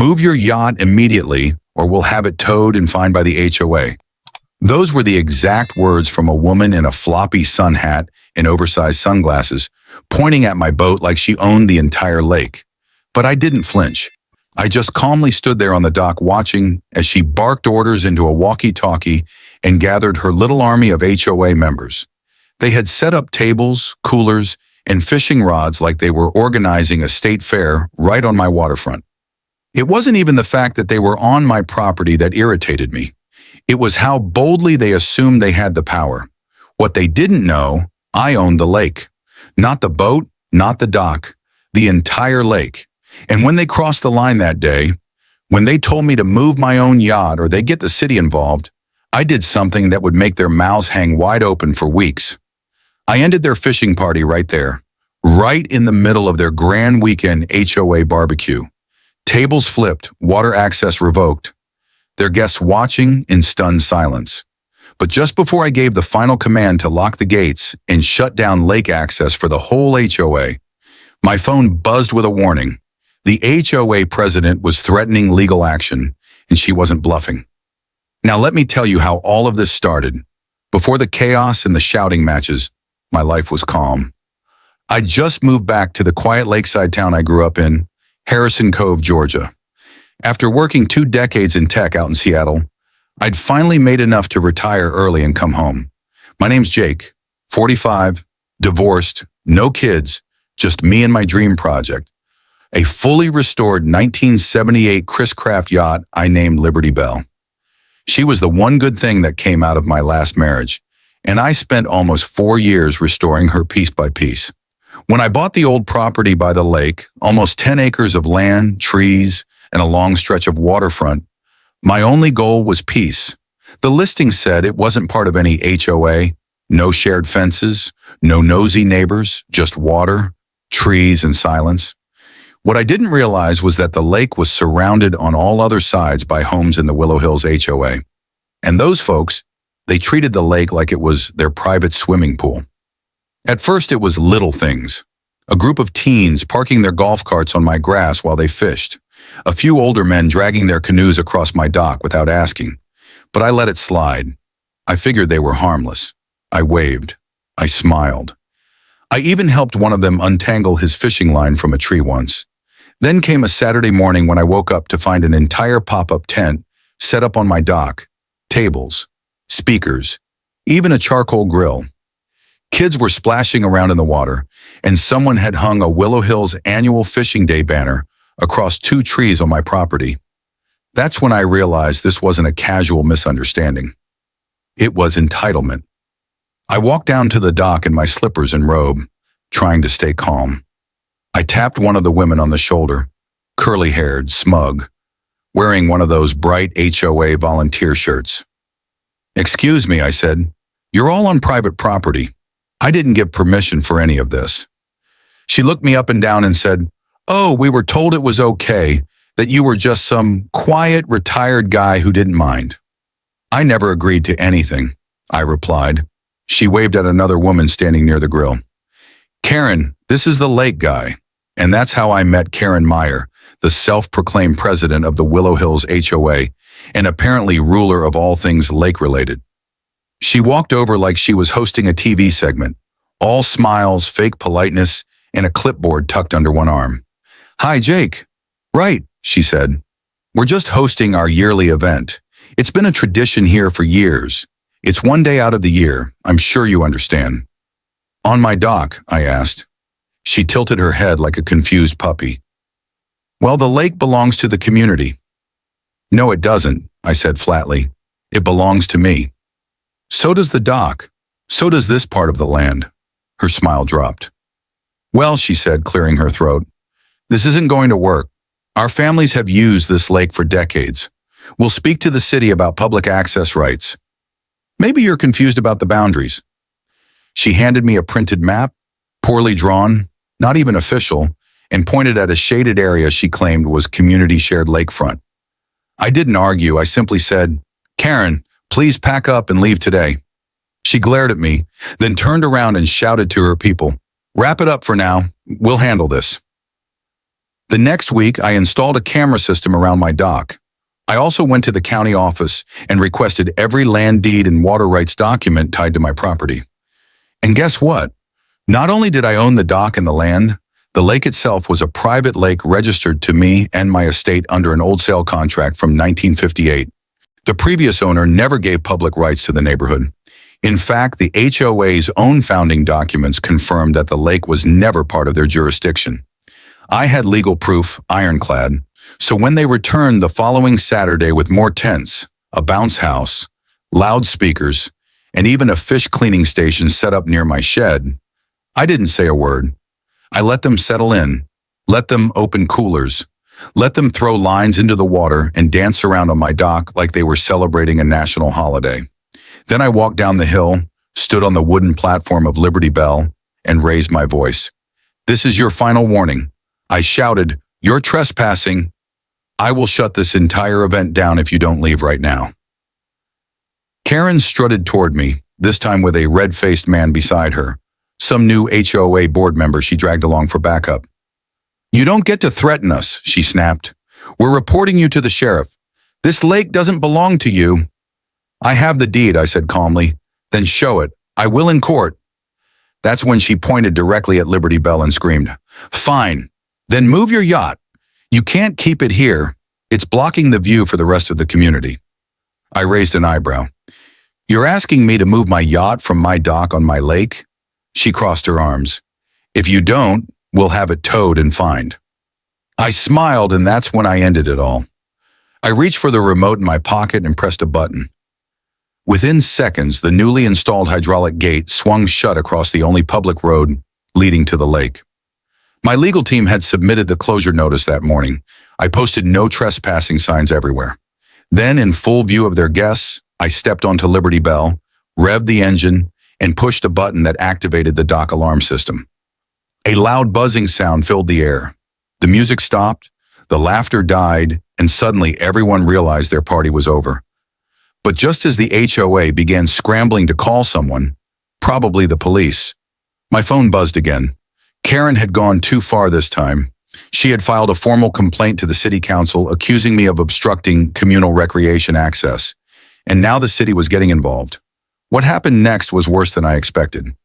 Move your yacht immediately or we'll have it towed and fined by the HOA. Those were the exact words from a woman in a floppy sun hat and oversized sunglasses, pointing at my boat like she owned the entire lake. But I didn't flinch. I just calmly stood there on the dock watching as she barked orders into a walkie-talkie and gathered her little army of HOA members. They had set up tables, coolers, and fishing rods like they were organizing a state fair right on my waterfront. It wasn't even the fact that they were on my property that irritated me. It was how boldly they assumed they had the power. What they didn't know, I owned the lake. Not the boat, not the dock, the entire lake. And when they crossed the line that day, when they told me to move my own yacht or they get the city involved, I did something that would make their mouths hang wide open for weeks. I ended their fishing party right there, right in the middle of their grand weekend HOA barbecue. Tables flipped, water access revoked, their guests watching in stunned silence. But just before I gave the final command to lock the gates and shut down lake access for the whole HOA, my phone buzzed with a warning. The HOA president was threatening legal action, and she wasn't bluffing. Now let me tell you how all of this started. Before the chaos and the shouting matches, my life was calm. I just moved back to the quiet lakeside town I grew up in, Harrison Cove, Georgia. After working 2 decades in tech out in Seattle, I'd finally made enough to retire early and come home. My name's Jake, 45, divorced, no kids, just me and my dream project. A fully restored 1978 Chris Craft yacht I named Liberty Belle. She was the one good thing that came out of my last marriage, and I spent almost 4 years restoring her piece by piece. When I bought the old property by the lake, almost 10 acres of land, trees, and a long stretch of waterfront, my only goal was peace. The listing said it wasn't part of any HOA, no shared fences, no nosy neighbors, just water, trees, and silence. What I didn't realize was that the lake was surrounded on all other sides by homes in the Willow Hills HOA. And those folks, they treated the lake like it was their private swimming pool. At first, it was little things. A group of teens parking their golf carts on my grass while they fished. A few older men dragging their canoes across my dock without asking. But I let it slide. I figured they were harmless. I waved. I smiled. I even helped one of them untangle his fishing line from a tree once. Then came a Saturday morning when I woke up to find an entire pop-up tent set up on my dock, tables, speakers, even a charcoal grill. Kids were splashing around in the water, and someone had hung a Willow Hills annual fishing day banner across 2 trees on my property. That's when I realized this wasn't a casual misunderstanding. It was entitlement. I walked down to the dock in my slippers and robe, trying to stay calm. I tapped one of the women on the shoulder, curly-haired, smug, wearing one of those bright HOA volunteer shirts. "Excuse me," I said. "You're all on private property. I didn't give permission for any of this." She looked me up and down and said, "Oh, we were told it was okay, that you were just some quiet, retired guy who didn't mind." "I never agreed to anything," I replied. She waved at another woman standing near the grill. "Karen, this is the lake guy." And that's how I met Karen Meyer, the self-proclaimed president of the Willow Hills HOA, and apparently ruler of all things lake-related. She walked over like she was hosting a TV segment, all smiles, fake politeness, and a clipboard tucked under one arm. "Hi, Jake." "Right," she said. "We're just hosting our yearly event. It's been a tradition here for years. It's one day out of the year. I'm sure you understand." "On my dock?" I asked. She tilted her head like a confused puppy. "Well, the lake belongs to the community." "No, it doesn't," I said flatly. "It belongs to me." "So does the dock. So does this part of the land." Her smile dropped. "Well," she said, clearing her throat, "this isn't going to work. Our families have used this lake for decades. We'll speak to the city about public access rights. Maybe you're confused about the boundaries." She handed me a printed map, poorly drawn, not even official, and pointed at a shaded area she claimed was community-shared lakefront. I didn't argue. I simply said, "Karen, please pack up and leave today." She glared at me, then turned around and shouted to her people, "Wrap it up for now. We'll handle this." The next week, I installed a camera system around my dock. I also went to the county office and requested every land deed and water rights document tied to my property. And guess what? Not only did I own the dock and the land, the lake itself was a private lake registered to me and my estate under an old sale contract from 1958. The previous owner never gave public rights to the neighborhood. In fact, the HOA's own founding documents confirmed that the lake was never part of their jurisdiction. I had legal proof, ironclad, so when they returned the following Saturday with more tents, a bounce house, loudspeakers, and even a fish cleaning station set up near my shed, I didn't say a word. I let them settle in, let them open coolers, let them throw lines into the water and dance around on my dock like they were celebrating a national holiday. Then I walked down the hill, stood on the wooden platform of Liberty Bell, and raised my voice. "This is your final warning." I shouted, "You're trespassing. I will shut this entire event down if you don't leave right now." Karen strutted toward me, this time with a red-faced man beside her, some new HOA board member she dragged along for backup. "You don't get to threaten us," she snapped. "We're reporting you to the sheriff. This lake doesn't belong to you." "I have the deed," I said calmly. "Then show it. I will in court." That's when she pointed directly at Liberty Bell and screamed, "Fine. Then move your yacht. You can't keep it here. It's blocking the view for the rest of the community." I raised an eyebrow. "You're asking me to move my yacht from my dock on my lake?" She crossed her arms. "If you don't, we'll have it towed and fined." I smiled, and that's when I ended it all. I reached for the remote in my pocket and pressed a button. Within seconds, the newly installed hydraulic gate swung shut across the only public road leading to the lake. My legal team had submitted the closure notice that morning. I posted no trespassing signs everywhere. Then, in full view of their guests, I stepped onto Liberty Bell, revved the engine, and pushed a button that activated the dock alarm system. A loud buzzing sound filled the air. The music stopped, the laughter died, and suddenly everyone realized their party was over. But just as the HOA began scrambling to call someone, probably the police, my phone buzzed again. Karen had gone too far this time. She had filed a formal complaint to the city council accusing me of obstructing communal recreation access, and now the city was getting involved. What happened next was worse than I expected.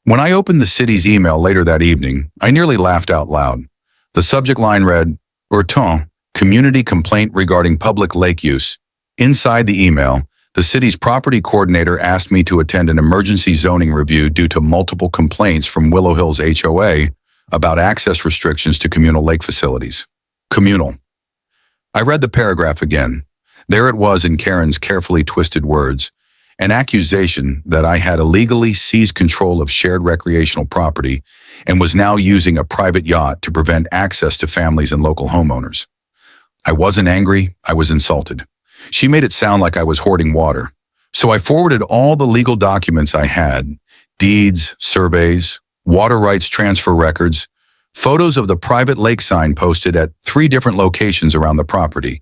When I opened the city's email later that evening, I nearly laughed out loud. The subject line read, "Urton, community complaint regarding public lake use." Inside the email, the city's property coordinator asked me to attend an emergency zoning review due to multiple complaints from Willow Hills HOA about access restrictions to communal lake facilities. Communal. I read the paragraph again. There it was in Karen's carefully twisted words, an accusation that I had illegally seized control of shared recreational property and was now using a private yacht to prevent access to families and local homeowners. I wasn't angry, I was insulted. She made it sound like I was hoarding water. So I forwarded all the legal documents I had, deeds, surveys, water rights transfer records, photos of the private lake sign posted at 3 different locations around the property.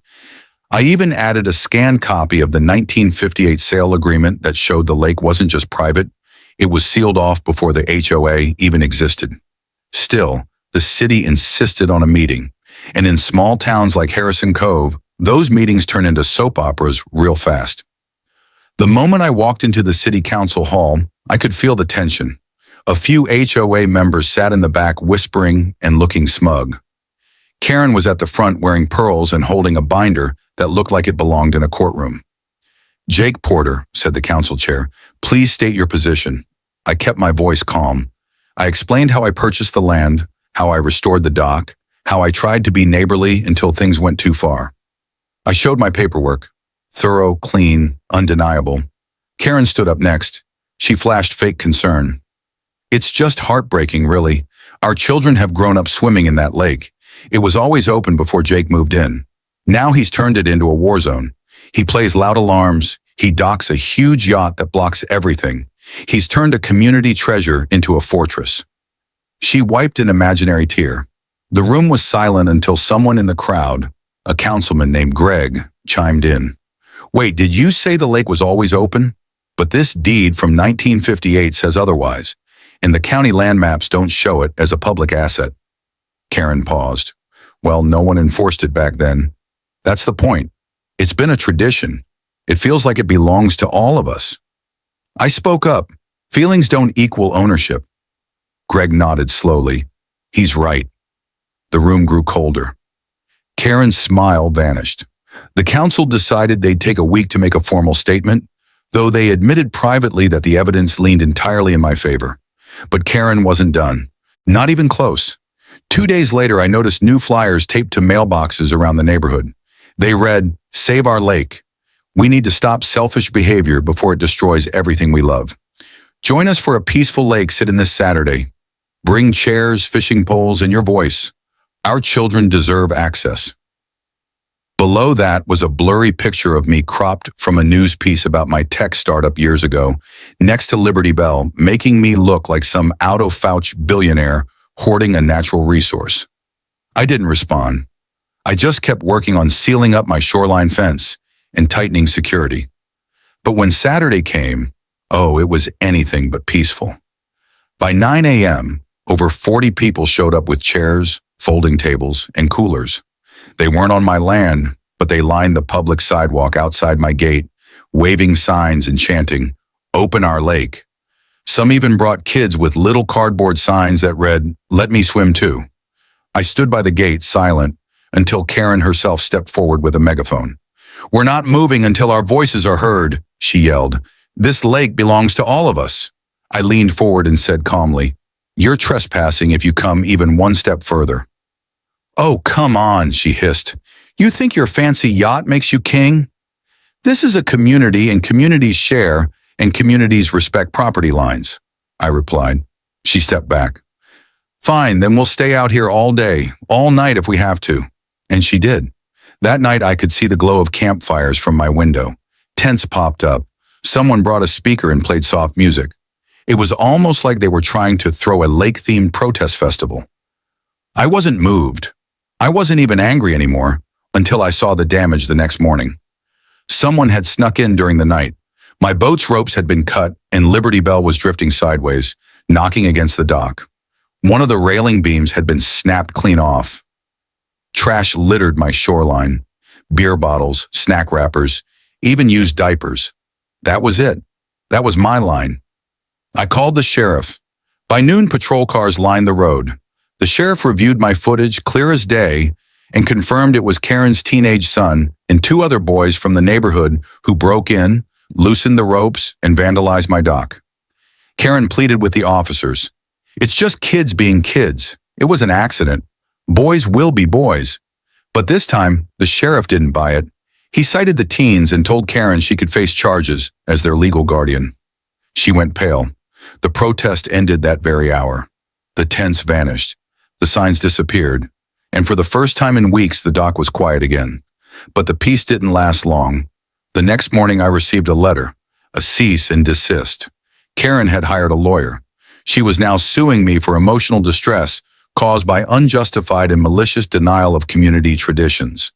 I even added a scanned copy of the 1958 sale agreement that showed the lake wasn't just private, it was sealed off before the HOA even existed. Still, the city insisted on a meeting, and in small towns like Harrison Cove, those meetings turn into soap operas real fast. The moment I walked into the city council hall, I could feel the tension. A few HOA members sat in the back whispering and looking smug. Karen was at the front wearing pearls and holding a binder that looked like it belonged in a courtroom. "Jake Porter," said the council chair, "please state your position." I kept my voice calm. I explained how I purchased the land, how I restored the dock, how I tried to be neighborly until things went too far. I showed my paperwork. Thorough, clean, undeniable. Karen stood up next. She flashed fake concern. "It's just heartbreaking, really. Our children have grown up swimming in that lake. It was always open before Jake moved in. Now he's turned it into a war zone. He plays loud alarms. He docks a huge yacht that blocks everything. He's turned a community treasure into a fortress." She wiped an imaginary tear. The room was silent until someone in the crowd, a councilman named Greg, chimed in. "Wait, did you say the lake was always open? But this deed from 1958 says otherwise, and the county land maps don't show it as a public asset." Karen paused. Well, no one enforced it back then. That's the point. It's been a tradition. It feels like it belongs to all of us. I spoke up. Feelings don't equal ownership. Greg nodded slowly. He's right. The room grew colder. Karen's smile vanished. The council decided they'd take a week to make a formal statement, though they admitted privately that the evidence leaned entirely in my favor. But Karen wasn't done. Not even close. 2 days later, I noticed new flyers taped to mailboxes around the neighborhood. They read, "Save our lake. We need to stop selfish behavior before it destroys everything we love. Join us for a peaceful lake sit-in this Saturday. Bring chairs, fishing poles, and your voice. Our children deserve access." Below that was a blurry picture of me cropped from a news piece about my tech startup years ago, next to Liberty Bell, making me look like some out-of-fouch billionaire hoarding a natural resource. I didn't respond. I just kept working on sealing up my shoreline fence and tightening security. But when Saturday came, oh, it was anything but peaceful. By 9 a.m., over 40 people showed up with chairs, folding tables, and coolers. They weren't on my land, but they lined the public sidewalk outside my gate, waving signs and chanting, "Open our lake." Some even brought kids with little cardboard signs that read, "Let me swim too." I stood by the gate, silent, until Karen herself stepped forward with a megaphone. "We're not moving until our voices are heard," she yelled. "This lake belongs to all of us." I leaned forward and said calmly, "You're trespassing if you come even one step further." "Oh, come on," she hissed. "You think your fancy yacht makes you king? This is a community, and communities share, and communities respect property lines," I replied. She stepped back. "Fine, then we'll stay out here all day, all night if we have to." And she did. That night I could see the glow of campfires from my window. Tents popped up. Someone brought a speaker and played soft music. It was almost like they were trying to throw a lake-themed protest festival. I wasn't moved. I wasn't even angry anymore until I saw the damage the next morning. Someone had snuck in during the night. My boat's ropes had been cut and Liberty Bell was drifting sideways, knocking against the dock. One of the railing beams had been snapped clean off. Trash littered my shoreline. Beer bottles, snack wrappers, even used diapers. That was it. That was my line. I called the sheriff. By noon, patrol cars lined the road. The sheriff reviewed my footage clear as day and confirmed it was Karen's teenage son and 2 other boys from the neighborhood who broke in, loosened the ropes, and vandalized my dock. Karen pleaded with the officers. "It's just kids being kids. It was an accident. Boys will be boys." But this time, the sheriff didn't buy it. He cited the teens and told Karen she could face charges as their legal guardian. She went pale. The protest ended that very hour. The tents vanished. The signs disappeared, and for the first time in weeks, the dock was quiet again. But the peace didn't last long. The next morning, I received a letter, a cease and desist. Karen had hired a lawyer. She was now suing me for emotional distress caused by unjustified and malicious denial of community traditions.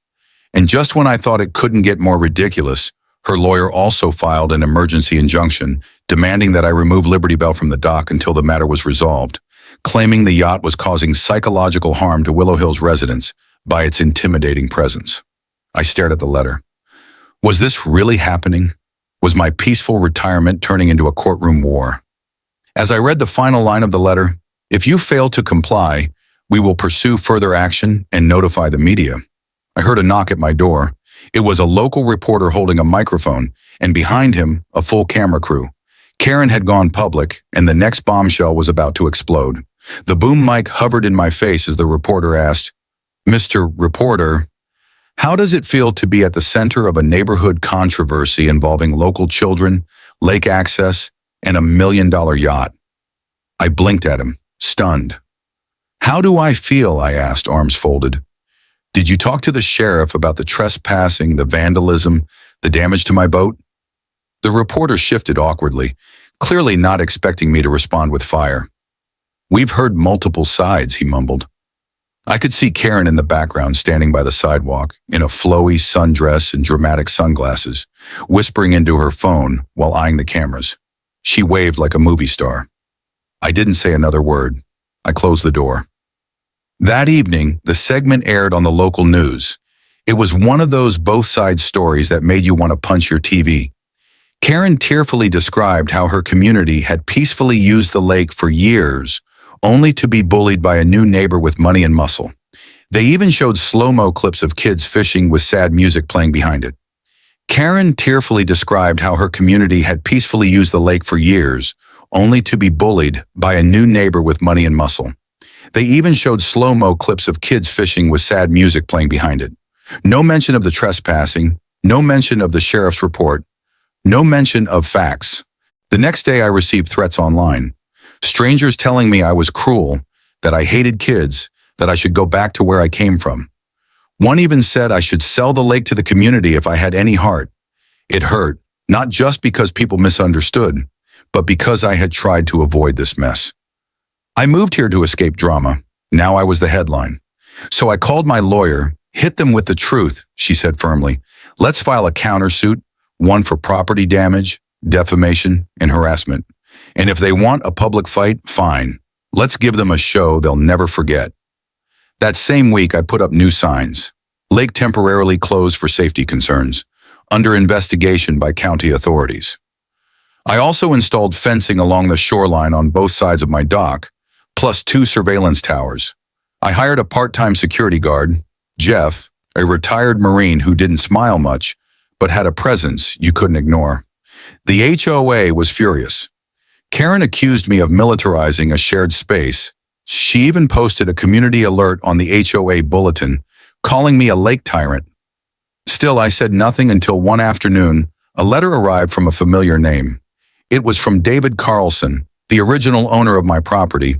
And just when I thought it couldn't get more ridiculous, her lawyer also filed an emergency injunction demanding that I remove Liberty Bell from the dock until the matter was resolved, claiming the yacht was causing psychological harm to Willow Hills residents by its intimidating presence. I stared at the letter. Was this really happening? Was my peaceful retirement turning into a courtroom war? As I read the final line of the letter, "If you fail to comply, we will pursue further action and notify the media," I heard a knock at my door. It was a local reporter holding a microphone, and behind him, a full camera crew. Karen had gone public, and the next bombshell was about to explode. The boom mic hovered in my face as the reporter asked, "Mr. Reporter, how does it feel to be at the center of a neighborhood controversy involving local children, lake access, and $1 million yacht?" I blinked at him, stunned. "How do I feel?" I asked, arms folded. "Did you talk to the sheriff about the trespassing, the vandalism, the damage to my boat?" The reporter shifted awkwardly, clearly not expecting me to respond with fire. "We've heard multiple sides," he mumbled. I could see Karen in the background standing by the sidewalk, in a flowy sundress and dramatic sunglasses, whispering into her phone while eyeing the cameras. She waved like a movie star. I didn't say another word. I closed the door. That evening, the segment aired on the local news. It was one of those both sides stories that made you want to punch your TV. Karen tearfully described how her community had peacefully used the lake for years, only to be bullied by a new neighbor with money and muscle. They even showed slow-mo clips of kids fishing with sad music playing behind it. Karen tearfully described how her community had peacefully used the lake for years, only to be bullied by a new neighbor with money and muscle. They even showed slow-mo clips of kids fishing with sad music playing behind it. No mention of the trespassing, no mention of the sheriff's report, no mention of facts. The next day I received threats online. Strangers telling me I was cruel, that I hated kids, that I should go back to where I came from. One even said I should sell the lake to the community if I had any heart. It hurt, not just because people misunderstood, but because I had tried to avoid this mess. I moved here to escape drama. Now I was the headline. So I called my lawyer, hit them with the truth, she said firmly. Let's file a countersuit, one for property damage, defamation, and harassment. And if they want a public fight, fine. Let's give them a show they'll never forget. That same week, I put up new signs. Lake temporarily closed for safety concerns, under investigation by county authorities. I also installed fencing along the shoreline on both sides of my dock, plus 2 surveillance towers. I hired a part-time security guard, Jeff, a retired Marine who didn't smile much, but had a presence you couldn't ignore. The HOA was furious. Karen accused me of militarizing a shared space. She even posted a community alert on the HOA bulletin, calling me a lake tyrant. Still, I said nothing until one afternoon, a letter arrived from a familiar name. It was from David Carlson, the original owner of my property,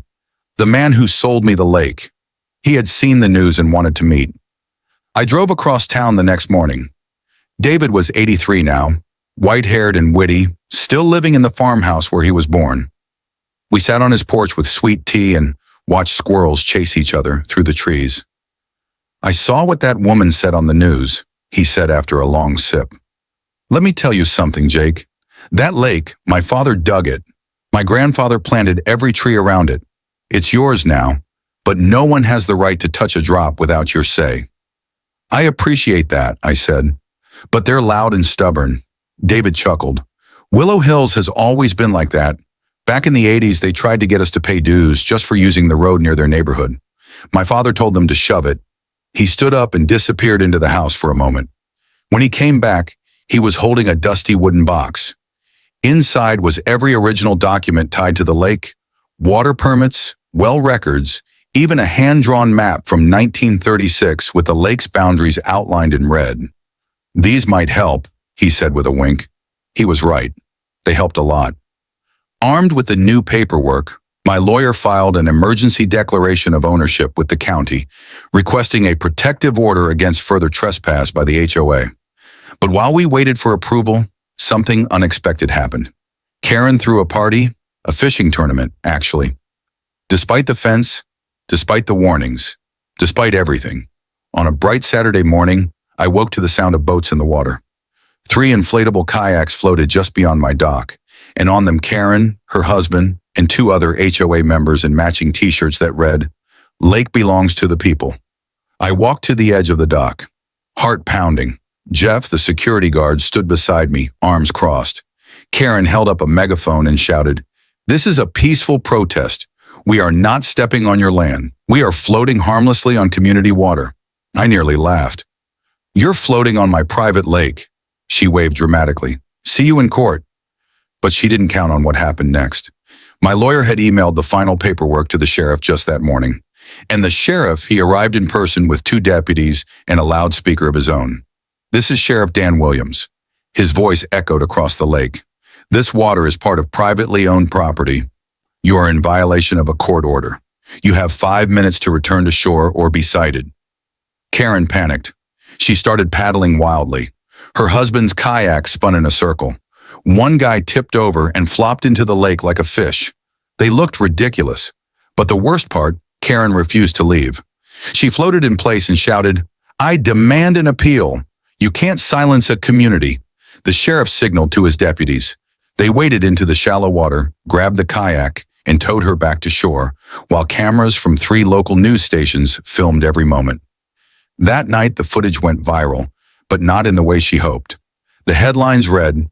the man who sold me the lake. He had seen the news and wanted to meet. I drove across town the next morning. David was 83 now, white-haired and witty, still living in the farmhouse where he was born. We sat on his porch with sweet tea and watched squirrels chase each other through the trees. I saw what that woman said on the news, he said after a long sip. Let me tell you something, Jake. That lake, my father dug it. My grandfather planted every tree around it. It's yours now, but no one has the right to touch a drop without your say. I appreciate that, I said, but they're loud and stubborn. David chuckled. Willow Hills has always been like that. Back in the 80s, they tried to get us to pay dues just for using the road near their neighborhood. My father told them to shove it. He stood up and disappeared into the house for a moment. When he came back, he was holding a dusty wooden box. Inside was every original document tied to the lake, water permits, well records, even a hand-drawn map from 1936 with the lake's boundaries outlined in red. These might help, he said with a wink. He was right. They helped a lot. Armed with the new paperwork, my lawyer filed an emergency declaration of ownership with the county, requesting a protective order against further trespass by the HOA. But while we waited for approval, something unexpected happened. Karen threw a party, a fishing tournament, actually. Despite the fence, despite the warnings, despite everything, on a bright Saturday morning, I woke to the sound of boats in the water. 3 inflatable kayaks floated just beyond my dock, and on them Karen, her husband, and 2 other HOA members in matching t-shirts that read, "Lake belongs to the people." I walked to the edge of the dock, heart pounding. Jeff, the security guard, stood beside me, arms crossed. Karen held up a megaphone and shouted, "This is a peaceful protest. We are not stepping on your land. We are floating harmlessly on community water." I nearly laughed. "You're floating on my private lake," she waved dramatically. "See you in court." But she didn't count on what happened next. My lawyer had emailed the final paperwork to the sheriff just that morning. And the sheriff, he arrived in person with 2 deputies and a loudspeaker of his own. "This is Sheriff Dan Williams." His voice echoed across the lake. "This water is part of privately owned property. You are in violation of a court order. You have 5 minutes to return to shore or be cited." Karen panicked. She started paddling wildly. Her husband's kayak spun in a circle. One guy tipped over and flopped into the lake like a fish. They looked ridiculous. But the worst part, Karen refused to leave. She floated in place and shouted, "I demand an appeal. You can't silence a community." The sheriff signaled to his deputies. They waded into the shallow water, grabbed the kayak, and towed her back to shore, while cameras from 3 local news stations filmed every moment. That night, the footage went viral, but not in the way she hoped. The headlines read,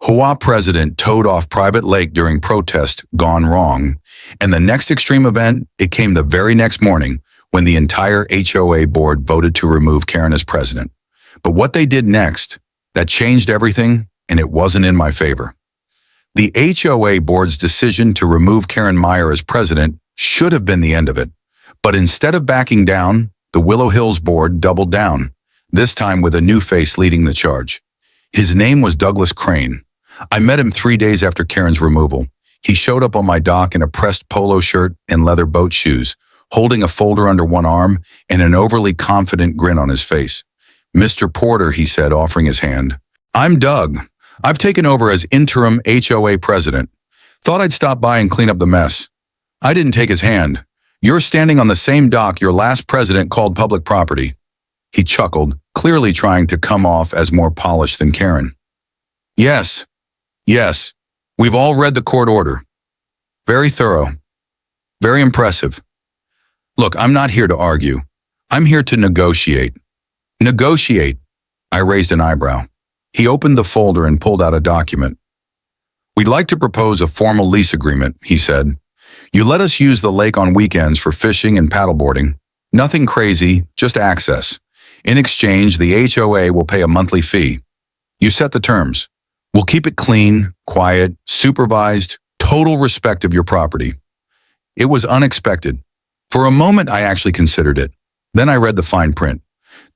HOA president towed off private lake during protest, gone wrong. And the next extreme event, it came the very next morning when the entire HOA board voted to remove Karen as president. But what they did next, that changed everything, and it wasn't in my favor. The HOA board's decision to remove Karen Meyer as president should have been the end of it. But instead of backing down, the Willow Hills board doubled down, this time with a new face leading the charge. His name was Douglas Crane. I met him 3 days after Karen's removal. He showed up on my dock in a pressed polo shirt and leather boat shoes, holding a folder under one arm and an overly confident grin on his face. Mr. Porter, he said, offering his hand. I'm Doug. I've taken over as interim HOA president. Thought I'd stop by and clean up the mess. I didn't take his hand. You're standing on the same dock your last president called public property. He chuckled, clearly trying to come off as more polished than Karen. Yes. We've all read the court order. Very thorough. Very impressive. Look, I'm not here to argue. I'm here to negotiate. Negotiate. I raised an eyebrow. He opened the folder and pulled out a document. We'd like to propose a formal lease agreement, he said. You let us use the lake on weekends for fishing and paddleboarding. Nothing crazy, just access. In exchange, the HOA will pay a monthly fee. You set the terms. We'll keep it clean, quiet, supervised, total respect of your property. It was unexpected. For a moment, I actually considered it. Then I read the fine print.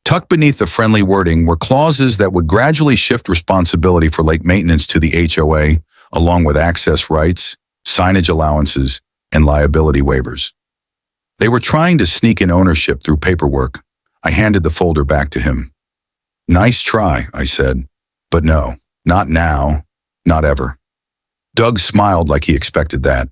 Tucked beneath the friendly wording were clauses that would gradually shift responsibility for lake maintenance to the HOA, along with access rights, signage allowances, and liability waivers. They were trying to sneak in ownership through paperwork. I handed the folder back to him. Nice try, I said, but no. Not now, not ever. Doug smiled like he expected that.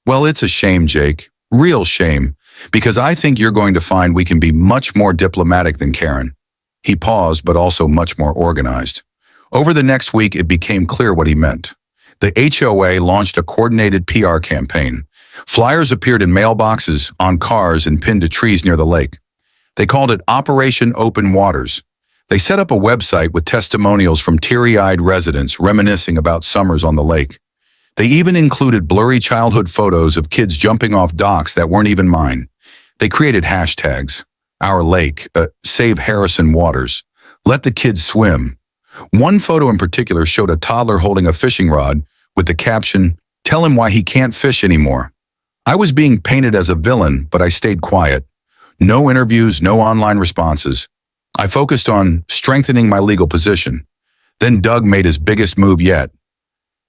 Well, it's a shame, Jake. Real shame. Because I think you're going to find we can be much more diplomatic than Karen. He paused, but also much more organized. Over the next week, it became clear what he meant. The HOA launched a coordinated PR campaign. Flyers appeared in mailboxes, on cars, and pinned to trees near the lake. They called it Operation Open Waters. They set up a website with testimonials from teary-eyed residents reminiscing about summers on the lake. They even included blurry childhood photos of kids jumping off docks that weren't even mine. They created hashtags. Our lake, Save Harrison Waters. Let the kids swim. One photo in particular showed a toddler holding a fishing rod with the caption, Tell him why he can't fish anymore. I was being painted as a villain, but I stayed quiet. No interviews, no online responses. I focused on strengthening my legal position. Then Doug made his biggest move yet.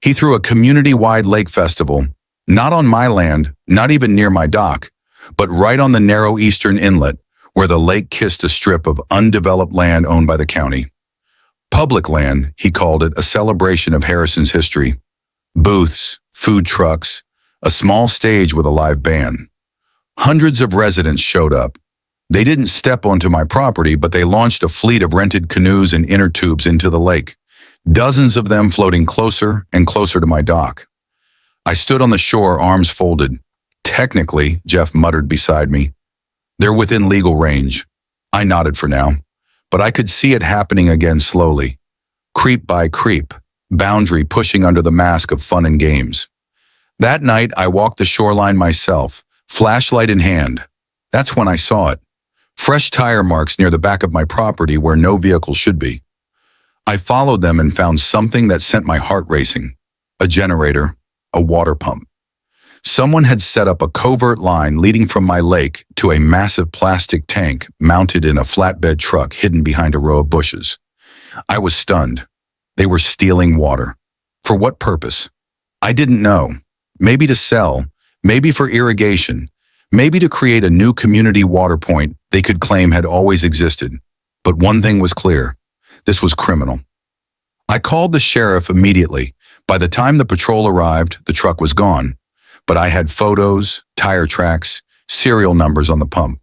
He threw a community-wide lake festival, not on my land, not even near my dock, but right on the narrow eastern inlet, where the lake kissed a strip of undeveloped land owned by the county. Public land, he called it, a celebration of Harrison's history. Booths, food trucks, a small stage with a live band. Hundreds of residents showed up. They didn't step onto my property, but they launched a fleet of rented canoes and inner tubes into the lake, dozens of them floating closer and closer to my dock. I stood on the shore, arms folded. Technically, Jeff muttered beside me. They're within legal range. I nodded for now, but I could see it happening again slowly. Creep by creep, boundary pushing under the mask of fun and games. That night, I walked the shoreline myself, flashlight in hand. That's when I saw it. Fresh tire marks near the back of my property where no vehicle should be. I followed them and found something that sent my heart racing. A generator, a water pump. Someone had set up a covert line leading from my lake to a massive plastic tank mounted in a flatbed truck hidden behind a row of bushes. I was stunned. They were stealing water. For what purpose? I didn't know. Maybe to sell, maybe for irrigation, maybe to create a new community water point they could claim had always existed. But one thing was clear. This was criminal. I called the sheriff immediately. By the time the patrol arrived, the truck was gone. But I had photos, tire tracks, serial numbers on the pump.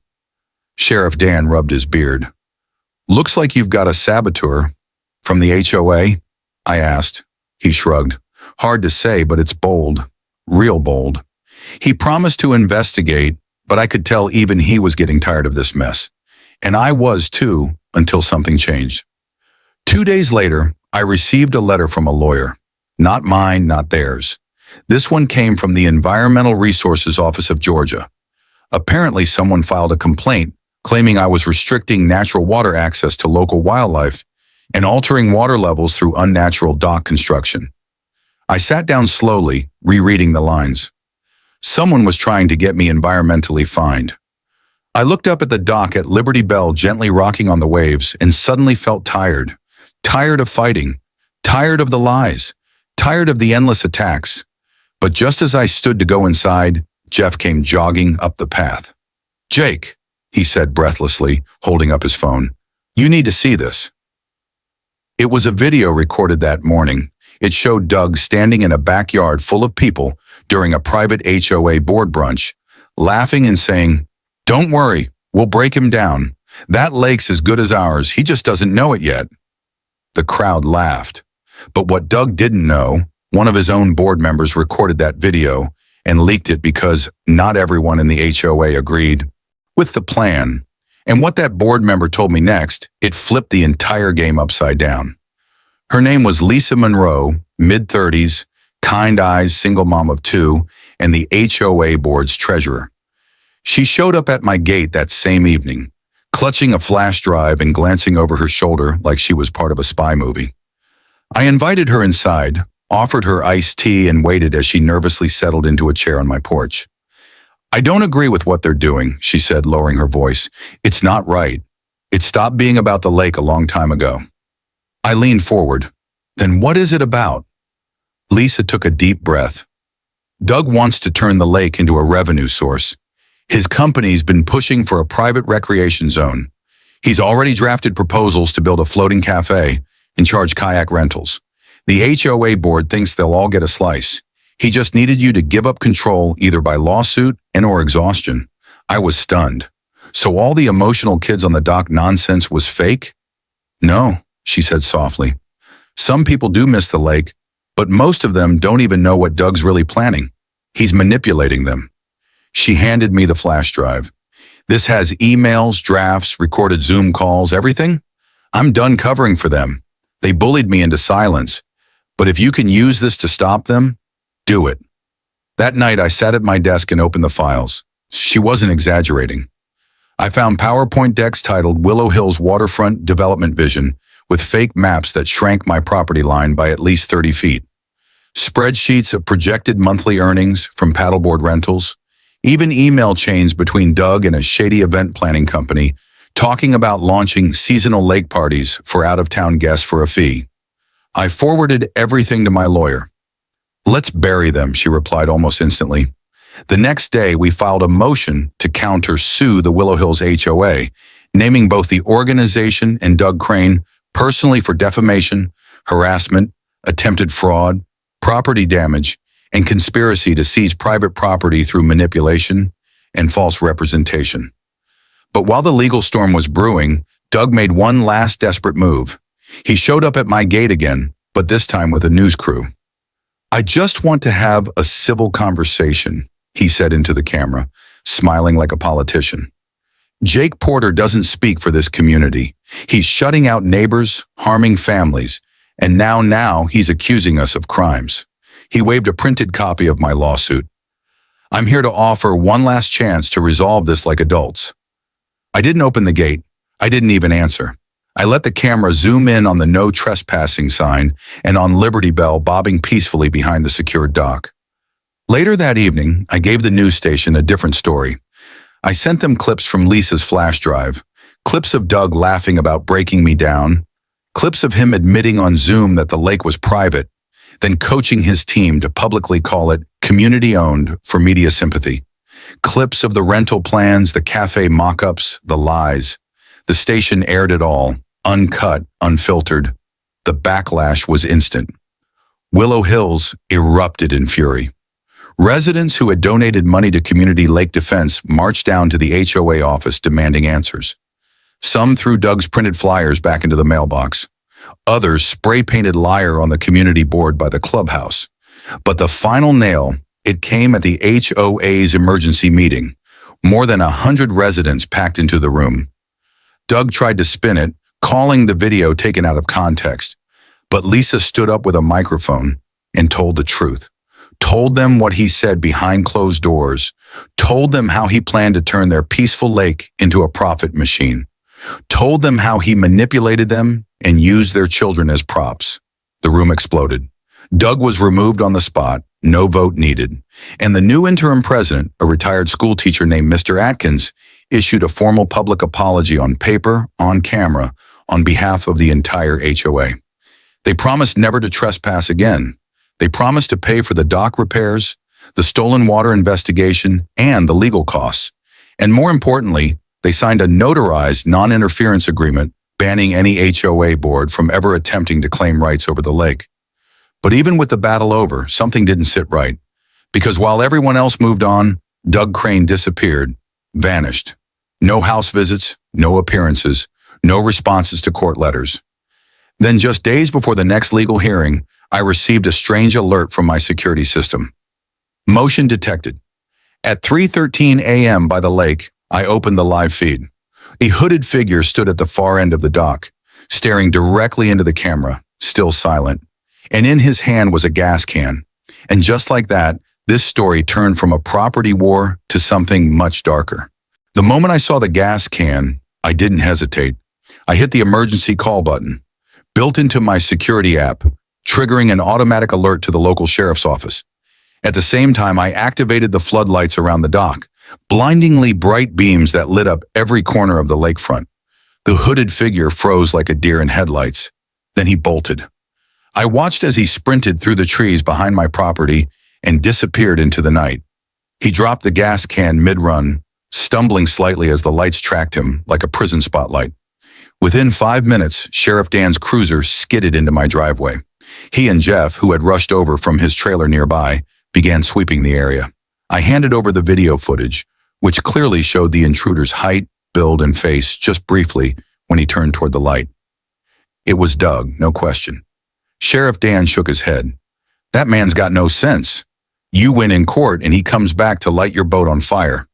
Sheriff Dan rubbed his beard. Looks like you've got a saboteur. From the HOA? I asked. He shrugged. Hard to say, but it's bold. Real bold. He promised to investigate, but I could tell even he was getting tired of this mess. And I was too, until something changed. 2 days later, I received a letter from a lawyer. Not mine, not theirs. This one came from the Environmental Resources Office of Georgia. Apparently, someone filed a complaint claiming I was restricting natural water access to local wildlife and altering water levels through unnatural dock construction. I sat down slowly, rereading the lines. Someone was trying to get me environmentally fined. I looked up at the dock at Liberty Bell gently rocking on the waves and suddenly felt tired. Tired of fighting. Tired of the lies. Tired of the endless attacks. But just as I stood to go inside, Jeff came jogging up the path. "Jake," he said breathlessly, holding up his phone. "You need to see this." It was a video recorded that morning. It showed Doug standing in a backyard full of people during a private HOA board brunch, laughing and saying, "Don't worry, we'll break him down. That lake's as good as ours, he just doesn't know it yet." The crowd laughed. But what Doug didn't know, one of his own board members recorded that video and leaked it because not everyone in the HOA agreed with the plan. And what that board member told me next, it flipped the entire game upside down. Her name was Lisa Monroe, mid-30s, kind eyes, single mom of 2, and the HOA board's treasurer. She showed up at my gate that same evening, clutching a flash drive and glancing over her shoulder like she was part of a spy movie. I invited her inside, offered her iced tea, and waited as she nervously settled into a chair on my porch. "I don't agree with what they're doing," she said, lowering her voice. "It's not right. It stopped being about the lake a long time ago." I leaned forward. "Then what is it about?" Lisa took a deep breath. "Doug wants to turn the lake into a revenue source. His company's been pushing for a private recreation zone. He's already drafted proposals to build a floating cafe and charge kayak rentals. The HOA board thinks they'll all get a slice. He just needed you to give up control either by lawsuit and/or exhaustion." I was stunned. "So all the emotional kids on the dock nonsense was fake?" "No," she said softly. "Some people do miss the lake, but most of them don't even know what Doug's really planning. He's manipulating them." She handed me the flash drive. "This has emails, drafts, recorded Zoom calls, everything. I'm done covering for them. They bullied me into silence. But if you can use this to stop them, do it." That night, I sat at my desk and opened the files. She wasn't exaggerating. I found PowerPoint decks titled Willow Hills Waterfront Development Vision with fake maps that shrank my property line by at least 30 feet. Spreadsheets of projected monthly earnings from paddleboard rentals. Even email chains between Doug and a shady event planning company talking about launching seasonal lake parties for out-of-town guests for a fee. I forwarded everything to my lawyer. "Let's bury them," she replied almost instantly. The next day, we filed a motion to counter-sue the Willow Hills HOA, naming both the organization and Doug Crane personally for defamation, harassment, attempted fraud, property damage, and conspiracy to seize private property through manipulation and false representation. But while the legal storm was brewing, Doug made one last desperate move. He showed up at my gate again, but this time with a news crew. "I just want to have a civil conversation," he said into the camera, smiling like a politician. "Jake Porter doesn't speak for this community. He's shutting out neighbors, harming families, and now he's accusing us of crimes." He waved a printed copy of my lawsuit. "I'm here to offer one last chance to resolve this like adults." I didn't open the gate. I didn't even answer. I let the camera zoom in on the no trespassing sign and on Liberty Bell bobbing peacefully behind the secured dock. Later that evening, I gave the news station a different story. I sent them clips from Lisa's flash drive, clips of Doug laughing about breaking me down, clips of him admitting on Zoom that the lake was private, then coaching his team to publicly call it community-owned for media sympathy. Clips of the rental plans, the cafe mock-ups, the lies. The station aired it all, uncut, unfiltered. The backlash was instant. Willow Hills erupted in fury. Residents who had donated money to community lake defense marched down to the HOA office demanding answers. Some threw Doug's printed flyers back into the mailbox. Others spray-painted liar on the community board by the clubhouse. But the final nail, It came at the HOA's emergency meeting. More than 100 residents packed into the room. Doug tried to spin it, calling the video taken out of context. But Lisa stood up with a microphone and told the truth. Told them what he said behind closed doors. Told them how he planned to turn their peaceful lake into a profit machine. Told them how he manipulated them and used their children as props. The room exploded. Doug was removed on the spot, no vote needed. And the new interim president, a retired school teacher named Mr. Atkins, issued a formal public apology on paper, on camera, on behalf of the entire HOA. They promised never to trespass again. They promised to pay for the dock repairs, the stolen water investigation, and the legal costs. And more importantly, they signed a notarized non-interference agreement banning any HOA board from ever attempting to claim rights over the lake. But even with the battle over, something didn't sit right. Because while everyone else moved on, Doug Crane disappeared, vanished. No house visits, no appearances, no responses to court letters. Then just days before the next legal hearing, I received a strange alert from my security system. Motion detected. At 3:13 a.m. by the lake, I opened the live feed. A hooded figure stood at the far end of the dock, staring directly into the camera, still silent. And in his hand was a gas can. And just like that, this story turned from a property war to something much darker. The moment I saw the gas can, I didn't hesitate. I hit the emergency call button, built into my security app, triggering an automatic alert to the local sheriff's office. At the same time, I activated the floodlights around the dock, blindingly bright beams that lit up every corner of the lakefront. The hooded figure froze like a deer in headlights. Then he bolted. I watched as he sprinted through the trees behind my property and disappeared into the night. He dropped the gas can mid-run, stumbling slightly as the lights tracked him like a prison spotlight. Within 5 minutes, Sheriff Dan's cruiser skidded into my driveway. He and Jeff, who had rushed over from his trailer nearby, began sweeping the area. I handed over the video footage, which clearly showed the intruder's height, build, and face just briefly when he turned toward the light. It was Doug, no question. Sheriff Dan shook his head. That man's got no sense. You win in court and he comes back to light your boat on fire.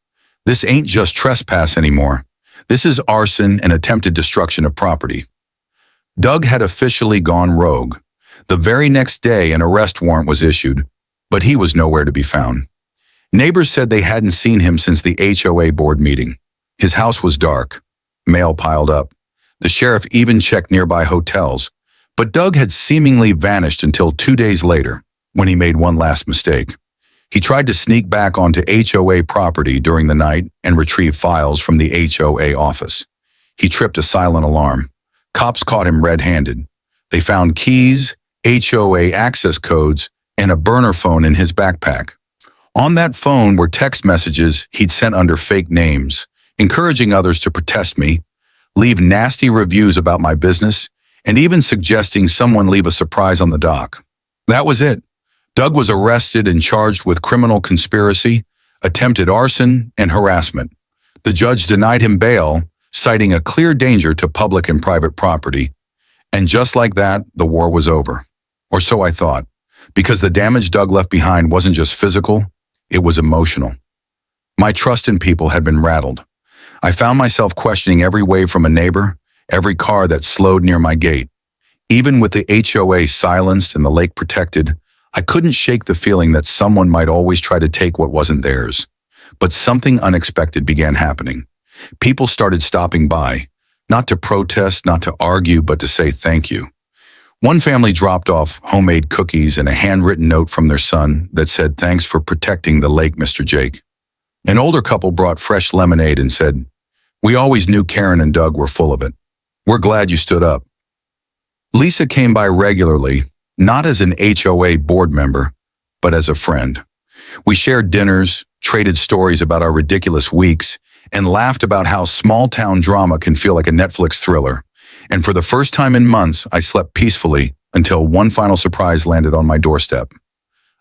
This ain't just trespass anymore. This is arson and attempted destruction of property. Doug had officially gone rogue. The very next day, an arrest warrant was issued, but he was nowhere to be found. Neighbors said they hadn't seen him since the HOA board meeting. His house was dark. Mail piled up. The sheriff even checked nearby hotels, but Doug had seemingly vanished until 2 days later, when he made one last mistake. He tried to sneak back onto HOA property during the night and retrieve files from the HOA office. He tripped a silent alarm. Cops caught him red-handed. They found keys, HOA access codes, and a burner phone in his backpack. On that phone were text messages he'd sent under fake names, encouraging others to protest me, leave nasty reviews about my business, and even suggesting someone leave a surprise on the dock. That was it. Doug was arrested and charged with criminal conspiracy, attempted arson, and harassment. The judge denied him bail, citing a clear danger to public and private property. And just like that, the war was over. Or so I thought, because the damage Doug left behind wasn't just physical, it was emotional. My trust in people had been rattled. I found myself questioning every wave from a neighbor, every car that slowed near my gate. Even with the HOA silenced and the lake protected, I couldn't shake the feeling that someone might always try to take what wasn't theirs. But something unexpected began happening. People started stopping by, not to protest, not to argue, but to say thank you. One family dropped off homemade cookies and a handwritten note from their son that said, "Thanks for protecting the lake, Mr. Jake." An older couple brought fresh lemonade and said, "We always knew Karen and Doug were full of it. We're glad you stood up." Lisa came by regularly, not as an HOA board member, but as a friend. We shared dinners, traded stories about our ridiculous weeks, and laughed about how small-town drama can feel like a Netflix thriller. And for the first time in months, I slept peacefully until one final surprise landed on my doorstep.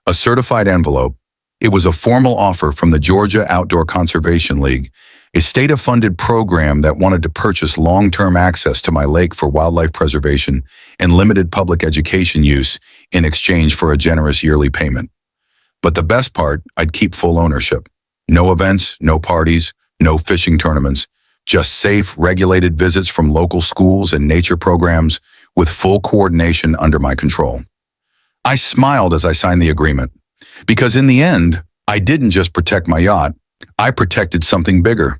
A certified envelope. It was a formal offer from the Georgia Outdoor Conservation League, a state-funded program that wanted to purchase long-term access to my lake for wildlife preservation and limited public education use in exchange for a generous yearly payment. But the best part, I'd keep full ownership. No events, no parties, no fishing tournaments, just safe, regulated visits from local schools and nature programs with full coordination under my control. I smiled as I signed the agreement, because in the end, I didn't just protect my yacht, I protected something bigger.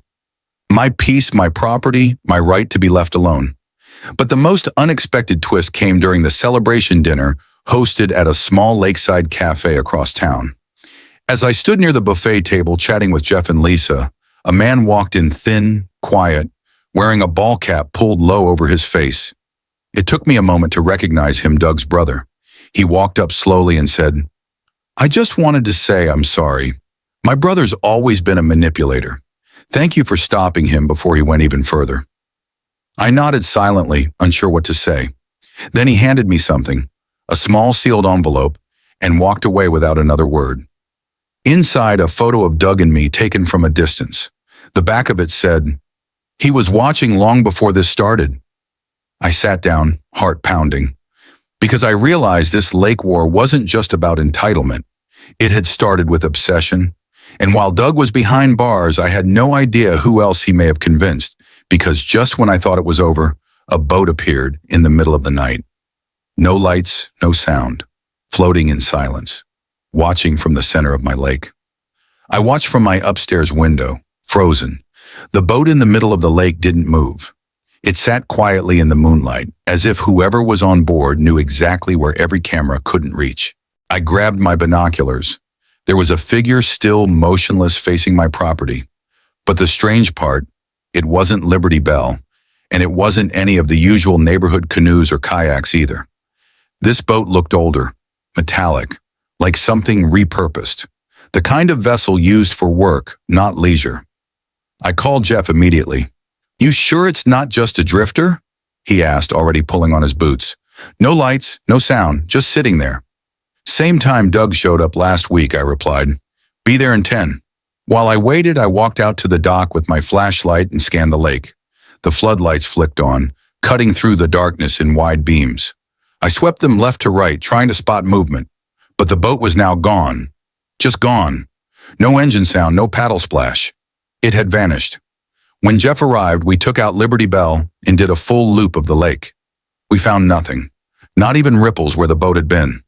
My peace, my property, my right to be left alone. But the most unexpected twist came during the celebration dinner hosted at a small lakeside cafe across town. As I stood near the buffet table chatting with Jeff and Lisa, a man walked in thin, quiet, wearing a ball cap pulled low over his face. It took me a moment to recognize him, Doug's brother. He walked up slowly and said, "I just wanted to say I'm sorry. My brother's always been a manipulator. Thank you for stopping him before he went even further." I nodded silently, unsure what to say. Then he handed me something, a small sealed envelope, and walked away without another word. Inside, a photo of Doug and me taken from a distance. The back of it said, "He was watching long before this started." I sat down, heart pounding, because I realized this lake war wasn't just about entitlement. It had started with obsession. And while Doug was behind bars, I had no idea who else he may have convinced, because just when I thought it was over, a boat appeared in the middle of the night. No lights, no sound, floating in silence, watching from the center of my lake. I watched from my upstairs window, frozen. The boat in the middle of the lake didn't move. It sat quietly in the moonlight, as if whoever was on board knew exactly where every camera couldn't reach. I grabbed my binoculars. There was a figure still motionless facing my property. But the strange part, it wasn't Liberty Bell, and it wasn't any of the usual neighborhood canoes or kayaks either. This boat looked older, metallic, like something repurposed. The kind of vessel used for work, not leisure. I called Jeff immediately. "You sure it's not just a drifter?" he asked, already pulling on his boots. "No lights, no sound, just sitting there." "Same time Doug showed up last week," I replied. "Be there in 10. While I waited, I walked out to the dock with my flashlight and scanned the lake. The floodlights flicked on, cutting through the darkness in wide beams. I swept them left to right, trying to spot movement. But the boat was now gone. Just gone. No engine sound, no paddle splash. It had vanished. When Jeff arrived, we took out Liberty Bell and did a full loop of the lake. We found nothing, not even ripples where the boat had been.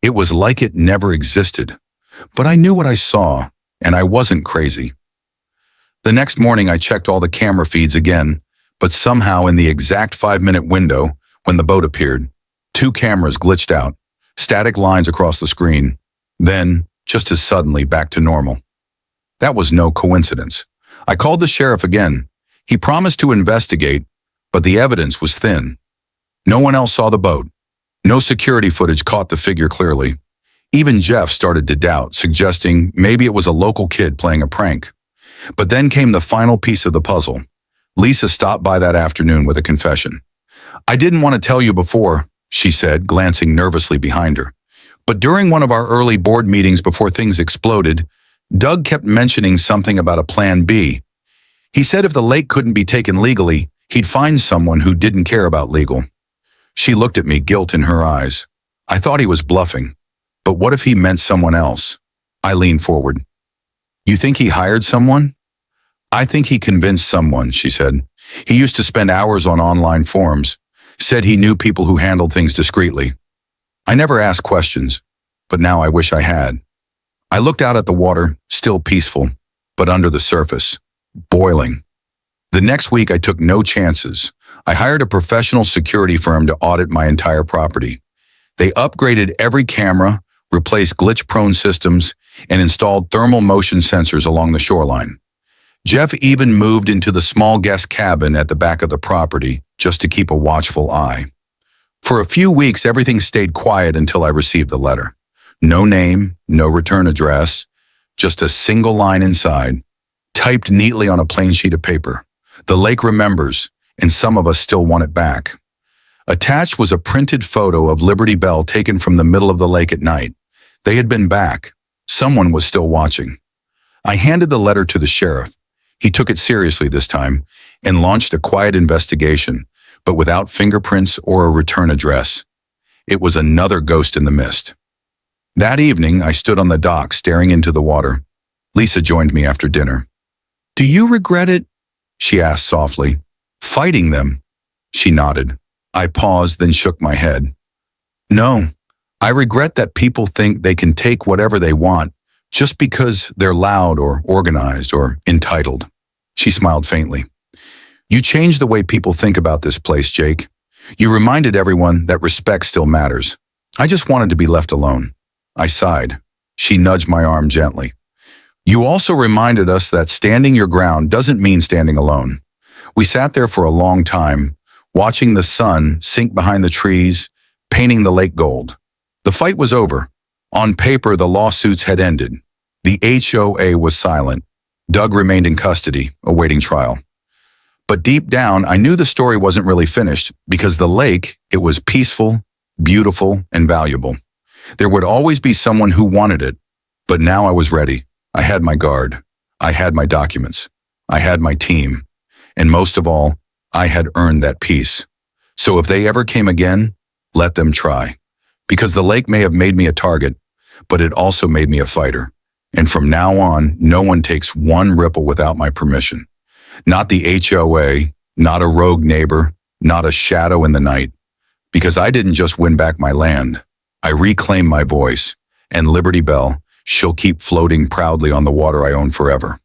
It was like it never existed. But I knew what I saw, and I wasn't crazy. The next morning, I checked all the camera feeds again, but somehow in the exact 5-minute window, when the boat appeared, 2 cameras glitched out, static lines across the screen, then, just as suddenly, back to normal. That was no coincidence. I called the sheriff again. He promised to investigate, but the evidence was thin. No one else saw the boat. No security footage caught the figure clearly. Even Jeff started to doubt, suggesting maybe it was a local kid playing a prank. But then came the final piece of the puzzle. Lisa stopped by that afternoon with a confession. "I didn't want to tell you before," she said, glancing nervously behind her. "But during one of our early board meetings before things exploded, Doug kept mentioning something about a plan B. He said if the lake couldn't be taken legally, he'd find someone who didn't care about legal." She looked at me, guilt in her eyes. I thought he was bluffing. But what if he meant someone else? I leaned forward. "You think he hired someone?" "I think he convinced someone," she said. "He used to spend hours on online forums. Said he knew people who handled things discreetly. I never asked questions, but now I wish I had." I looked out at the water, still peaceful, but under the surface, boiling. The next week, I took no chances. I hired a professional security firm to audit my entire property. They upgraded every camera, replaced glitch-prone systems, and installed thermal motion sensors along the shoreline. Jeff even moved into the small guest cabin at the back of the property just to keep a watchful eye. For a few weeks, everything stayed quiet until I received the letter. No name, no return address, just a single line inside, typed neatly on a plain sheet of paper. "The lake remembers, and some of us still want it back." Attached was a printed photo of Liberty Bell taken from the middle of the lake at night. They had been back. Someone was still watching. I handed the letter to the sheriff. He took it seriously this time and launched a quiet investigation, but without fingerprints or a return address. It was another ghost in the mist. That evening, I stood on the dock staring into the water. Lisa joined me after dinner. "Do you regret it?" she asked softly. "Fighting them?" She nodded. I paused, then shook my head. "No, I regret that people think they can take whatever they want just because they're loud or organized or entitled." She smiled faintly. "You changed the way people think about this place, Jake. You reminded everyone that respect still matters. I just wanted to be left alone." I sighed. She nudged my arm gently. "You also reminded us that standing your ground doesn't mean standing alone." We sat there for a long time, watching the sun sink behind the trees, painting the lake gold. The fight was over. On paper, the lawsuits had ended. The HOA was silent. Doug remained in custody, awaiting trial. But deep down, I knew the story wasn't really finished because the lake, it was peaceful, beautiful, and valuable. There would always be someone who wanted it, but now I was ready. I had my guard. I had my documents. I had my team. And most of all, I had earned that peace. So if they ever came again, let them try. Because the lake may have made me a target, but it also made me a fighter. And from now on, no one takes one ripple without my permission. Not the HOA, not a rogue neighbor, not a shadow in the night. Because I didn't just win back my land. I reclaimed my voice, and Liberty Bell, she'll keep floating proudly on the water I own forever.